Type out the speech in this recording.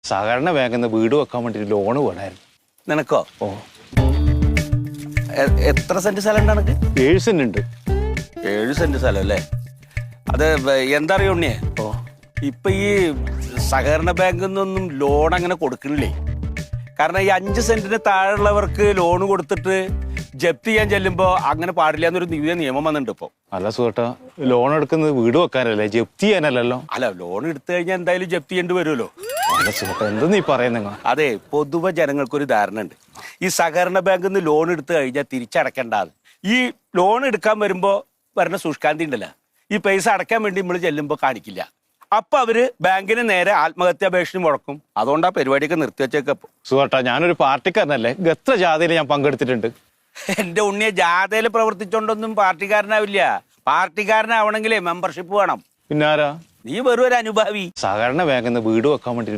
സഹകരണ ബാങ്കിൽ നിന്ന് വീട് വെക്കാൻ വേണ്ടി ലോണ് വേണമായിരുന്നു. നിനക്കോ? ഓ, എത്ര സെന്റ് സ്ഥലം ഉണ്ട് നിനക്ക്? 7 സെന്റ് ഉണ്ട്. 7 സെന്റ് സ്ഥലം അല്ലേ? അത് എന്താ അറിയോ ഉണ്ണിയെ, ഓ, ഇപ്പൊ ഈ സഹകരണ ബാങ്കിൽ നിന്നൊന്നും ലോൺ അങ്ങനെ കൊടുക്കണില്ലേ. കാരണം ഈ 5 സെന്റിന് താഴെയുള്ളവർക്ക് ലോൺ കൊടുത്തിട്ട് ജപ്തി ചെയ്യാൻ ചെല്ലുമ്പോ അങ്ങനെ പാടില്ല എന്നൊരു നിയമം വന്നിട്ടുണ്ട് ഇപ്പൊ. അല്ല സുഹൃത്താ, ലോൺ എടുക്കുന്നത് വീട് വെക്കാനല്ലേ, ജപ്തി ചെയ്യാനല്ലല്ലോ. അല്ല, ലോൺ എടുത്തു കഴിഞ്ഞാൽ എന്തായാലും ജപ്തി ചെയ്യേണ്ടി വരുമല്ലോ. അല്ല സുഹൃത്താ, എന്തെന്ന് ഈ പറയുന്ന? അതെ, പൊതുവെ ജനങ്ങൾക്കൊരു ധാരണ ഉണ്ട്, ഈ സഹകരണ ബാങ്കിൽ നിന്ന് ലോൺ എടുത്തു കഴിഞ്ഞാൽ തിരിച്ചടക്കേണ്ടത്. ഈ ലോൺ എടുക്കാൻ വരുമ്പോ വരുന്ന സൂക്ഷ്കാന്തി ഉണ്ടല്ലോ, ഈ പൈസ അടയ്ക്കാൻ വേണ്ടി നമ്മൾ ചെല്ലുമ്പോൾ കാണിക്കില്ല. അപ്പൊ അവര് ബാങ്കിന് നേരെ ആത്മഹത്യാപേക്ഷ മുടക്കും. അതുകൊണ്ടാ പരിപാടിയൊക്കെ നിർത്തിവെച്ചേക്കപ്പോ. സുഹൃത്താ, ഞാനൊരു പാർട്ടിക്കാരനല്ലേ, എത്ര ജാഥയിൽ ഞാൻ പങ്കെടുത്തിട്ടുണ്ട്. എന്റെ ഉണ്ണിയെ ജാഥയിൽ പ്രവർത്തിച്ചോണ്ടൊന്നും പാർട്ടിക്കാരനാവില്ല. പാർട്ടിക്കാരനാവണമെങ്കിലേ മെമ്പർഷിപ്പ് വേണം. പിന്നാരാ? നീ വെറും ഒരു അനുഭാവി. സഹകരണ ബാങ്കിൽ നിന്ന് വീട് വെക്കാൻ വേണ്ടി